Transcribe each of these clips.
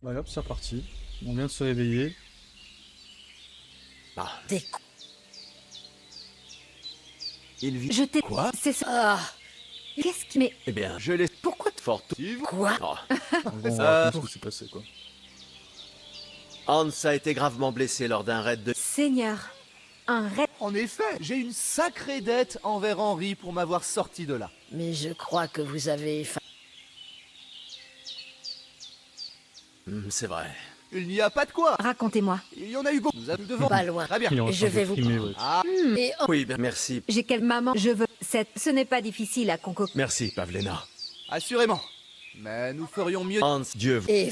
Bah hop, c'est reparti. On vient de se réveiller. Ah, T'es con. il vit. Je t'ai... Quoi? C'est ça. Ah. Qu'est-ce qui... Mais Eh bien, je l'ai. pourquoi... Fort. Quoi? Oh. On va raconter ce qui s'est passé, quoi. Hans a été gravement blessé lors d'un raid de. Seigneur, un rêve... En effet, j'ai une sacrée dette envers Henri pour m'avoir sorti de là. Mais je crois que vous avez... C'est vrai. Il n'y a pas de quoi. Racontez-moi. Il y en a eu beaucoup. Nous avons devant. Pas loin. Très bien. Il est en Je train vais de vous- frimer, ouais. Ah, Et oh, Oui, bien, merci. j'ai quelle maman... Je veux... Cette... Ce n'est pas difficile à concocter. Merci, Pavlena. assurément. Mais nous ferions mieux. Hans, Dieu. Et...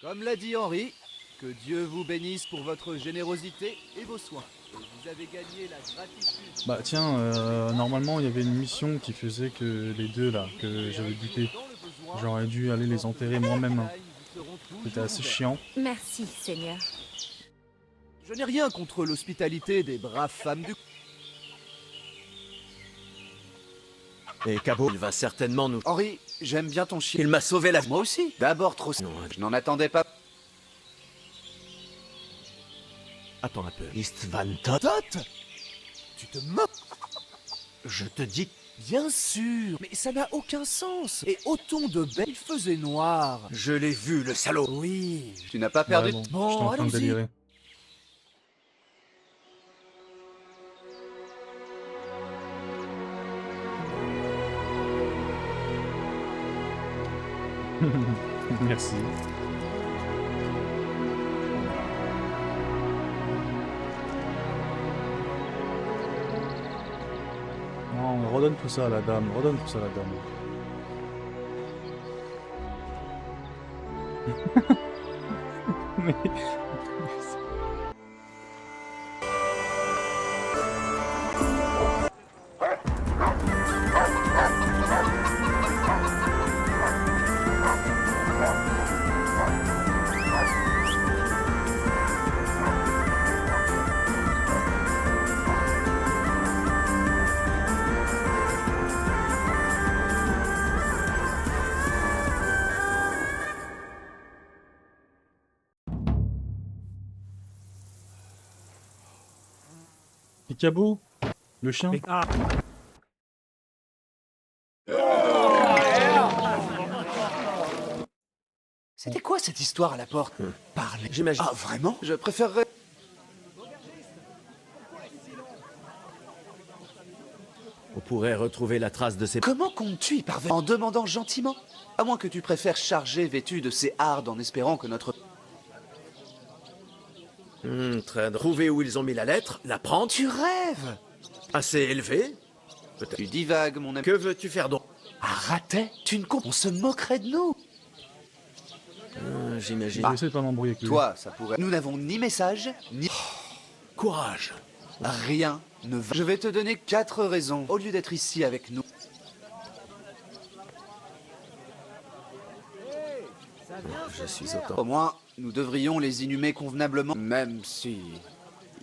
Comme l'a dit Henri, que Dieu vous bénisse pour votre générosité et vos soins. Et vous avez gagné la gratitude. Bah tiens, normalement il y avait une mission qui faisait que les deux là, que j'avais buté. Dans le besoin, J'aurais dû aller les enterrer moi-même. nous serons toujours C'était assez ouverts. chiant. Merci, Seigneur. Je n'ai rien contre l'hospitalité des braves femmes du... Et Cabo, il va certainement nous. Henri, j'aime bien ton chien. Il m'a sauvé la. Moi aussi. D'abord trop... Non, Je n'en attendais pas. attends un peu. Istvan Todd. Tot, tu te moques. Je te dis. Bien sûr, mais ça n'a aucun sens. Et au ton de bête, il faisait noir. Je l'ai vu, le salaud. Oui. Tu n'as pas perdu... Ouais, bon, Bon, j'étais en train de allons-y. délirer. Merci. Non, redonne tout ça à la dame, redonne tout ça à la dame. Mais... Picaboo, le chien. C'était quoi cette histoire à la porte? Parlez. J'imagine. Ah, vraiment? Je préférerais... On pourrait retrouver la trace de ses. Comment comptes-tu y parvenir? En demandant gentiment? À moins que tu préfères charger vêtu de ces hardes en espérant que notre... Très. Trouver où ils ont mis la lettre, la prendre. Tu rêves! Assez élevé. Peut-être. Tu divagues, mon ami. Que veux-tu faire donc? Ah, ratais? Tu ne comprends... On se moquerait de nous! J'imagine. Je vais essayer de pas m'embrouiller avec lui. Toi, ça pourrait... Nous n'avons ni message, ni... Courage. Rien ne va... Je vais te donner 4 raisons, au lieu d'être ici avec nous. Je suis autant. Au moins, nous devrions les inhumer convenablement, même si...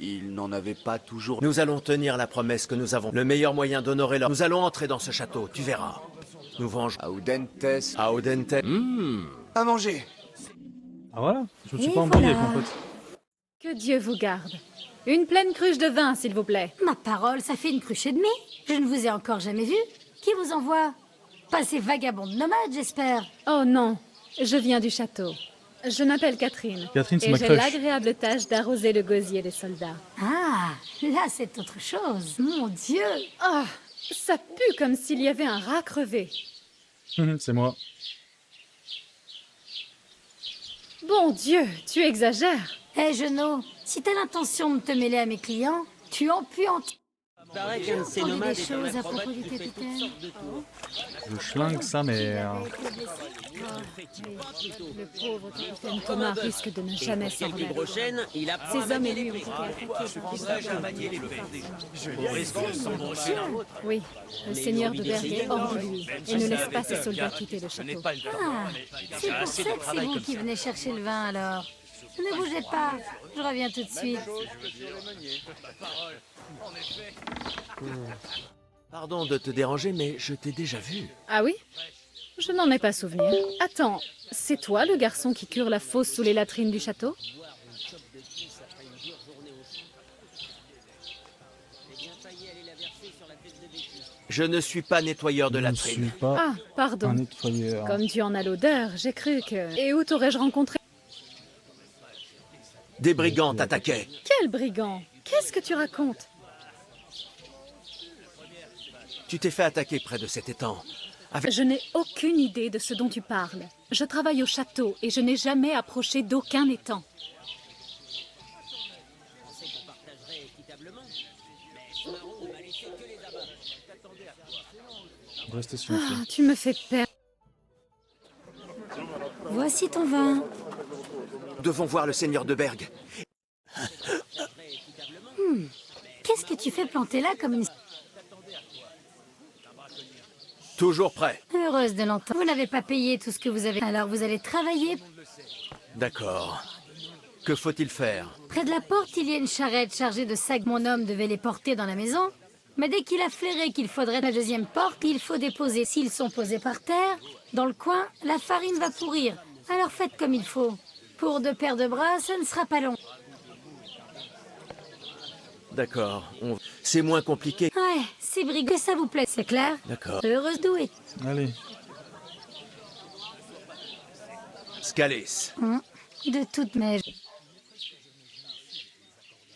Ils n'en avaient pas toujours... Nous allons tenir la promesse que nous avons. Le meilleur moyen d'honorer leur. Nous allons entrer dans ce château, tu verras. Nous vengerons. Audentes, À Odente. à manger. Ah voilà, je me suis Et pas embrouillé voilà. avec mon pote. Que Dieu vous garde. Une pleine cruche de vin, s'il vous plaît. Ma parole, ça fait une cruche et demie. Je ne vous ai encore jamais vu. Qui vous envoie? Pas ces vagabondes nomades, j'espère. Oh non, je viens du château. Je m'appelle Catherine. Catherine, c'est et ma j'ai crush. l'agréable tâche d'arroser le gosier des soldats. Ah, là, c'est autre chose. Mon Dieu. Ah, ça pue comme s'il y avait un rat crevé. C'est moi. Bon Dieu, tu exagères. Hé, Genot, si t'as l'intention de te mêler à mes clients, tu en pues en... Paraît qu'un de ces entendu nomades des est un choses à acrobate propos du qui fait toutes capitaine. sortes de tours. Je schlingue sa mère. Le pauvre capitaine Thomas risque de ne jamais Pour s'en quelques remettre. prochaines, il apprend à Ces hommes manier et lui les ont été prix. attaqués par des Oui. Oui, le seigneur de Berg est hors de lui et ne laisse pas ses soldats quitter le château. Ah, c'est pour ça que c'est vous qui venez chercher le vin, alors. Ne bougez pas, je reviens tout de suite. Pardon de te déranger, mais je t'ai déjà vu. Ah oui? Je n'en ai pas souvenir. Attends, c'est toi le garçon qui cure la fosse sous les latrines du château? Je ne suis pas nettoyeur de Je ne latrine. suis pas Ah, pardon. un nettoyeur. Comme tu en as l'odeur, j'ai cru que... Et où t'aurais-je rencontré? Des brigands t'attaquaient. Quel brigand? Qu'est-ce que tu racontes? Tu t'es fait attaquer près de cet étang. Je n'ai aucune idée de ce dont tu parles. Je travaille au château et je n'ai jamais approché d'aucun étang. Restez silencieux. Ah, tu me fais peur. Voici ton vin. Nous devons voir le seigneur de Berg. Qu'est-ce que tu fais planter là comme une... Toujours prêt. Heureuse de l'entendre. Vous n'avez pas payé tout ce que vous avez. Alors vous allez travailler. D'accord. Que faut-il faire? Près de la porte, il y a une charrette chargée de sacs. Mon homme devait les porter dans la maison. Mais dès qu'il a flairé qu'il faudrait la deuxième porte, il faut déposer. S'ils sont posés par terre, dans le coin, la farine va pourrir. Alors faites comme il faut. Pour 2 paires de bras, ce ne sera pas long. D'accord. C'est moins compliqué. Ouais, c'est brigueux, ça vous plaît, c'est clair? D'accord. Heureuse douée. Allez. Scalis. De toutes mes...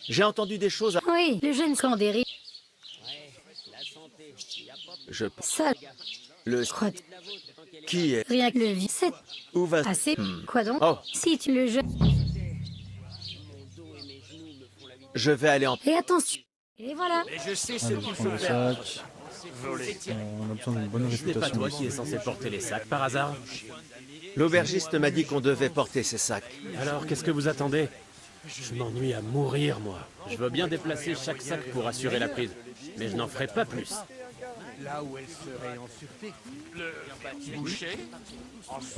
J'ai entendu des choses. Oui, le jeune Scandéry. Je... Ça, Le... crois Qui est... rien que le vie. C'est Où va... assez. Quoi donc? Oh. Si tu le jeune... Je vais aller en... Et attention. Et voilà. Mais je sais Allez, prends le sac. On a besoin d'une bonne réputation. Qui est censé porter les sacs par hasard? L'aubergiste m'a dit qu'on devait porter ces sacs. Alors qu'est-ce que vous attendez? Je m'ennuie à mourir, moi. Je veux bien déplacer chaque sac pour assurer la prise, mais je n'en ferai pas plus. Là où elle serait en sûreté. Le boucher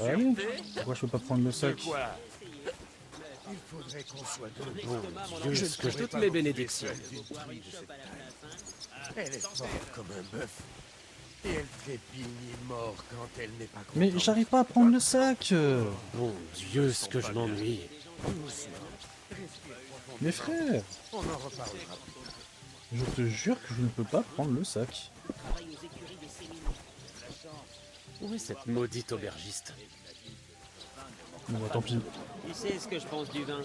Allez. Pourquoi je peux pas prendre le sac? Il faudrait qu'on soit deux. Mon Dieu, ce que je toutes mes bénédictions. Elle est forte comme un bœuf. Et elle trépigne mort quand elle n'est pas contente. Mais j'arrive pas à prendre le sac. Mon Dieu, ce que je m'ennuie. Mes frères, On en reparlera. je te jure que je ne peux pas prendre le sac. Où est cette maudite aubergiste? Bon bah tant pis. Tu sais ce que je pense du vin?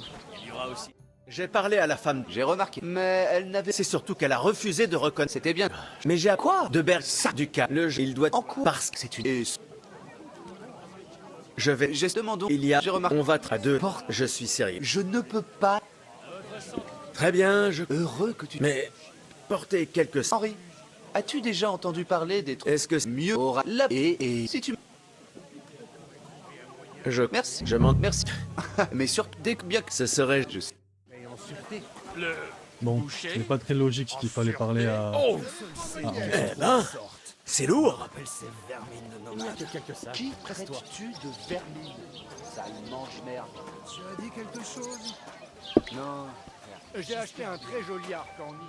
J'ai parlé à la femme. J'ai remarqué. Mais elle n'avait... C'est surtout qu'elle a refusé de reconnaître. C'était bien. Mais j'ai à Quoi? De Berg, ça du cas. Le jeu, il doit... En cours. Parce que c'est une... Et... Je vais... J'ai demandé... Il y a... J'ai remarqué... On va à 2 Porte. Je suis sérieux. Je ne peux pas... Très bien, je... Heureux que tu... Mais... Porter quelques... Henri, as-tu déjà entendu parler des... Est-ce que... Mieux aura... La... Et... Si tu... Je... Merci. Je m'en... Merci. Mais surtout, dès que bien que... Ce serait... Je sais. Et en sûreté. Bon, ce n'est pas très logique qu'il fallait parler à... Eh ben... C'est lourd. Il n'y a que quelques sacs. Qui traites-tu de vermine? Sale mange-merde. Tu as dit quelque chose? Non. J'ai acheté un très joli arc en Nice.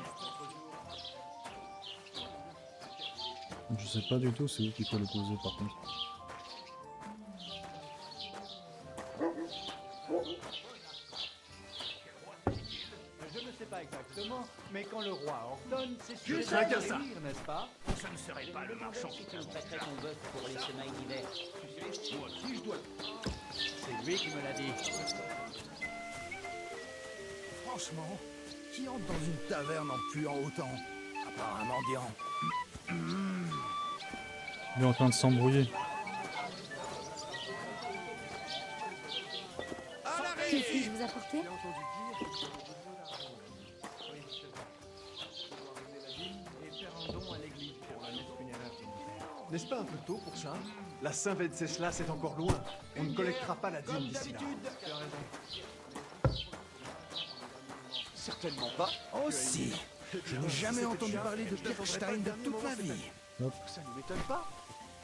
Je sais pas du tout c'est où qu'il faut le poser par contre. Je ne sais pas exactement, mais quand le roi ordonne, c'est sûr Je serais que ça. n'est-ce pas? Ce ne serait pas le marchand qui nous prêterait ton bœuf pour les semailles d'hiver. C'est lui qui me l'a dit. Franchement, qui entre dans une taverne en puant autant? À part un mendiant. Il est en train de s'embrouiller. Qu'est-ce que je vous apportais? N'est-ce pas un peu tôt pour ça? La Saint-Venceslas est encore loin. On ne collectera pas la dîme d'ici là. Certainement pas. Oh si! Je n'ai jamais entendu parler de Kirstein de toute ma vie. Ça ne m'étonne pas.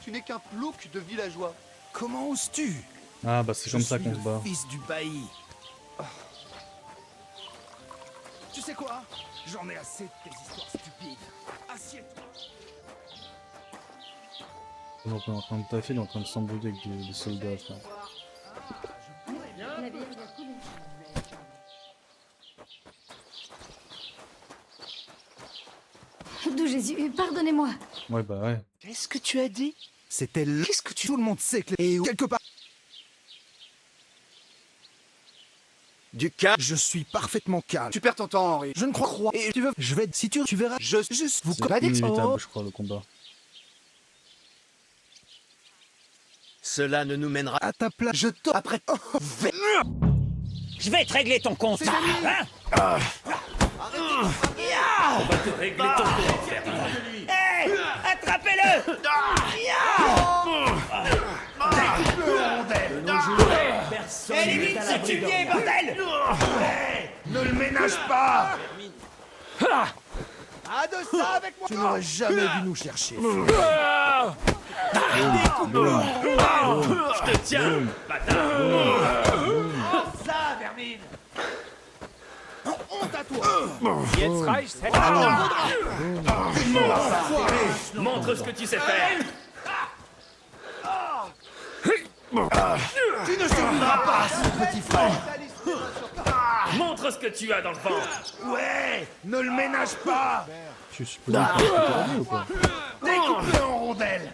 Tu n'es qu'un plouc de villageois. Comment oses-tu? Ah bah c'est comme ça qu'on se bat. Fils du bailli. Tu sais quoi? J'en ai assez de tes histoires stupides. Assieds-toi. Donc on est en train de taffer, il est en train de s'embrouiller avec des soldats, frère. D'où Jésus, pardonnez-moi. Ouais, bah ouais. Qu'est-ce que tu as dit? C'était le... Qu'est-ce que tu... Tout le monde sait que... Et quelque part... Du calme. Je suis parfaitement calme. Tu perds ton temps, Henri. Je ne crois... Et tu veux... Je vais... Si tu verras... Je... Vous C'est pas dit inévitable, je crois, le combat. Cela ne nous mènera... à ta place. Je te... Après... Je vais te régler ton compte. Hein? On va te régler ton compte, Ferdinand. Hé, attrapez-le. Personne Élimine n'est à ce l'abri de tubier, rien. bordel. Ne le ménage pas. Adossa avec moi. Tu n'aurais jamais dû nous chercher. Je te tiens, bâtard. Ça, vermine. Honte à toi. Jetzt reicht's, Montre ce que tu sais faire. Tu ne survivras pas, ce petit frère. Montre ce que tu as dans le ventre. Ouais. Ne le ménage pas. Tu supposes que tu peux regarder ou pas? Découpe-le en rondelles.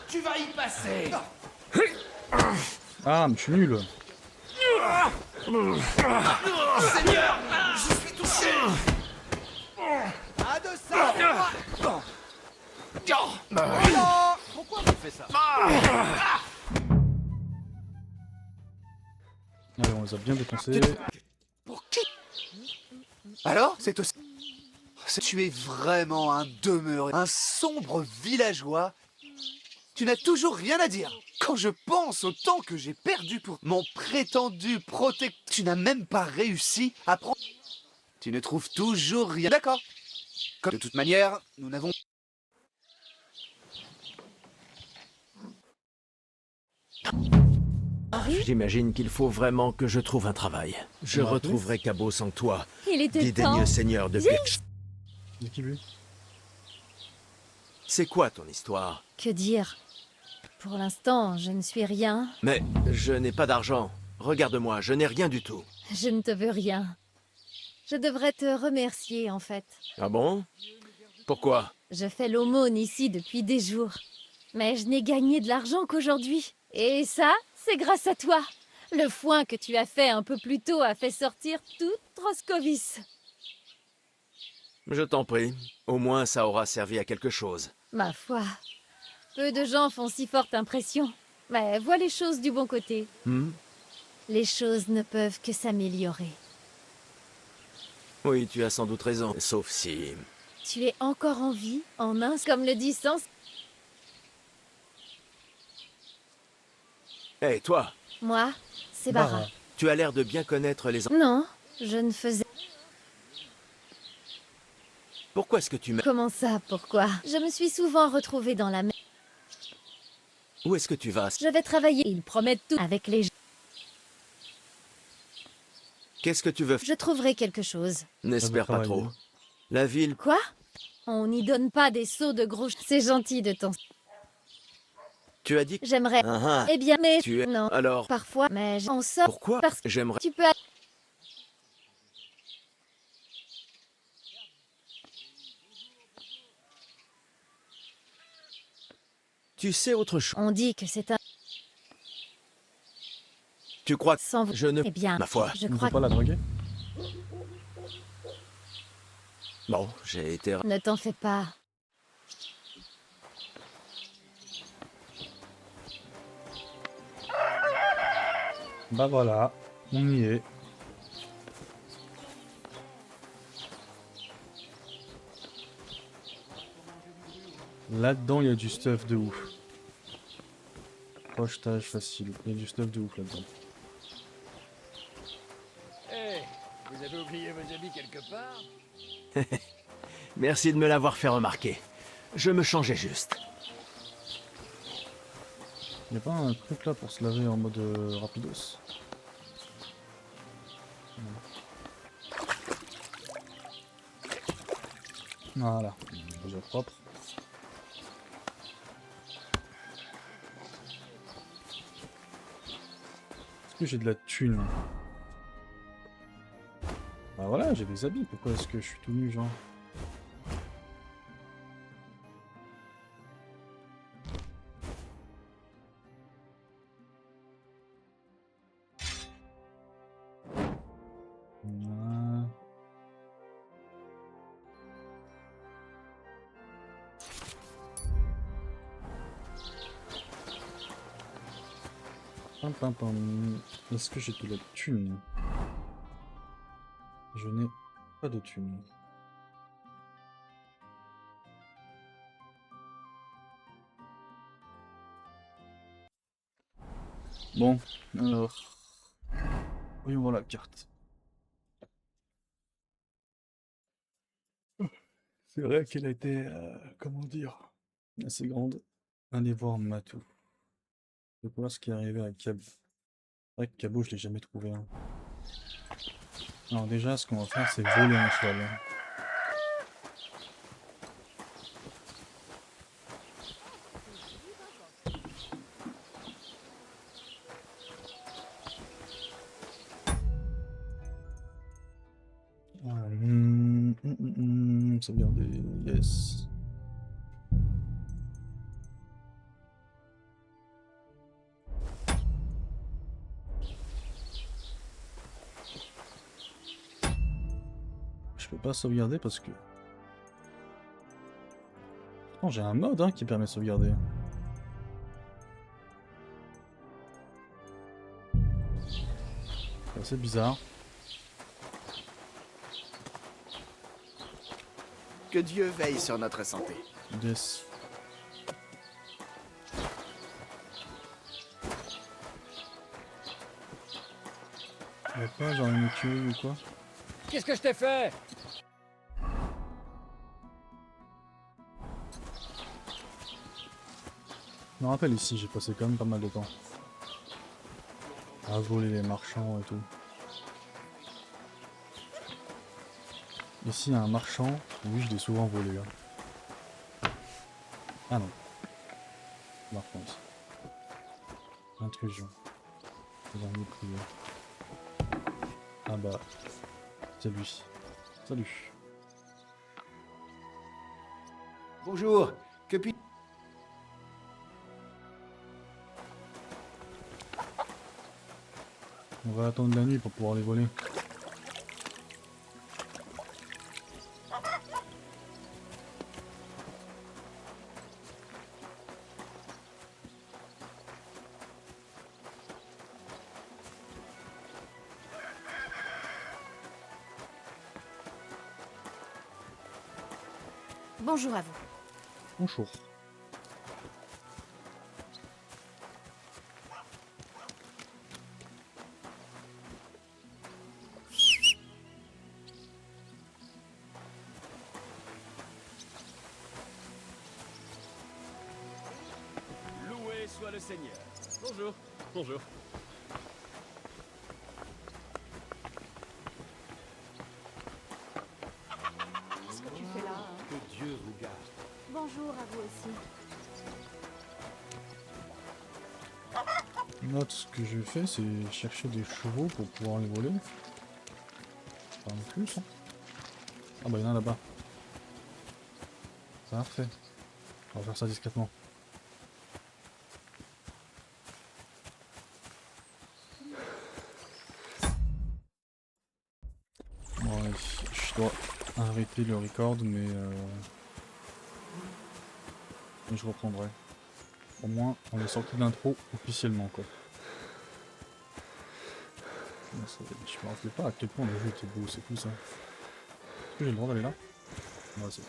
Tu vas y passer. Ah, mais je suis nul. Seigneur, je suis touché. Adossa. Pourquoi tu fais ça? Allez, on les a bien dépensés. Pour qui? Alors, c'est aussi... Tu es vraiment un demeuré, un sombre villageois. Tu n'as toujours rien à dire. Quand je pense au temps que j'ai perdu pour mon prétendu protecteur, tu n'as même pas réussi à prendre... Tu ne trouves toujours rien. D'accord. Comme de toute manière, nous n'avons... J'imagine qu'il faut vraiment que je trouve un travail. Je Ouais. retrouverai Cabot sans toi, Il était dédaigneux temps. seigneur de Birch. C'est qui lui? C'est quoi ton histoire? Que dire? Pour l'instant, je ne suis rien. Mais je n'ai pas d'argent. Regarde-moi, je n'ai rien du tout. Je ne te veux rien. Je devrais te remercier, en fait. Ah bon? Pourquoi? Je fais l'aumône ici depuis des jours. Mais je n'ai gagné de l'argent qu'aujourd'hui. Et ça, c'est grâce à toi. Le foin que tu as fait un peu plus tôt a fait sortir toute Troscovis. Je t'en prie. Au moins ça aura servi à quelque chose. Ma foi, peu de gens font si forte impression. Mais vois les choses du bon côté. Hmm? Les choses ne peuvent que s'améliorer. Oui, tu as sans doute raison. Sauf si... Tu es encore en vie, en un, comme le dit Sans. Hé, toi, Moi, c'est Bara. tu as l'air de bien connaître les... Non, je ne faisais... Pourquoi est-ce que tu m'aimes? Comment ça, pourquoi? Je me suis souvent retrouvée dans la mer. Où est-ce que tu vas? Je vais travailler. Ils promettent tout avec les gens. Qu'est-ce que tu veux faire? Je trouverai quelque chose. N'espère pas travailler. trop. La ville... Quoi? On n'y donne pas des seaux de gros... C'est gentil de ton... Tu as dit... J'aimerais... Ah, ah. Eh bien, mais... Tu es... Non, Alors, parfois, mais on sort... pourquoi? Parce que J'aimerais... tu peux... Tu sais autre chose. On dit que c'est un... Tu crois que... Sans vous... Je ne... Eh bien, Ma foi. je On ne crois peut pas la draguer? Bon, j'ai été... Ne t'en fais pas. Bah voilà, on y est. Là-dedans, il y a du stuff de ouf. Projetage facile. Il y a du stuff de ouf là-dedans. Vous avez oublié vos habits quelque part? Merci de me l'avoir fait remarquer. Je me changeais juste. Il n'y a pas un truc là pour se laver en mode rapidos? Voilà, déjà propre. que j'ai de la thune? Bah voilà, j'ai des habits, pourquoi est-ce que je suis tout nu, genre? Voilà. Pam, pam, pam. Est-ce que j'ai de la thune? Je n'ai pas de thune. Bon, alors... voyons voir la carte. C'est vrai qu'elle a été, comment dire, assez grande. Allez voir Matou. Je vais voir ce qui est arrivé à Cabo. C'est vrai que Cabo, je l'ai jamais trouvé. Hein. Alors déjà, ce qu'on va faire, c'est voler un cheval. Hein. Sauvegarder, yes. Je peux pas sauvegarder parce que... Oh, j'ai un mode hein, qui permet de sauvegarder. C'est assez bizarre. Que Dieu veille sur notre santé. Yes. Y'a pas genre une écurie ou quoi? Qu'est-ce que je t'ai fait? Je me rappelle ici, j'ai passé quand même pas mal de temps. À voler les marchands et tout. Ici, il y a un marchand. Oui, je l'ai souvent volé. Hein. Ah non. Marchand ici. Intrusion. Dernier privé. Ah bah. C'est lui. Salut. Bonjour. Que puis... On va attendre la nuit pour pouvoir les voler. Bonjour à vous. Bonjour. Loué soit le Seigneur. Bonjour. Bonjour. Qu'est-ce que tu fais là? Que Dieu vous garde. Bonjour à vous aussi. Note, ce que je fais, c'est chercher des chevaux pour pouvoir les voler. Pas en plus. Hein. Ah bah il y en a là-bas. Parfait. On va faire ça discrètement. Bon, ouais, je dois arrêter le record, mais je reprendrai. Au moins, on est sorti de l'intro officiellement, quoi. Je me rappelais pas à quel point le jeu était beau, c'est fou ça. Est-ce que j'ai le droit d'aller là? Ouais, c'est...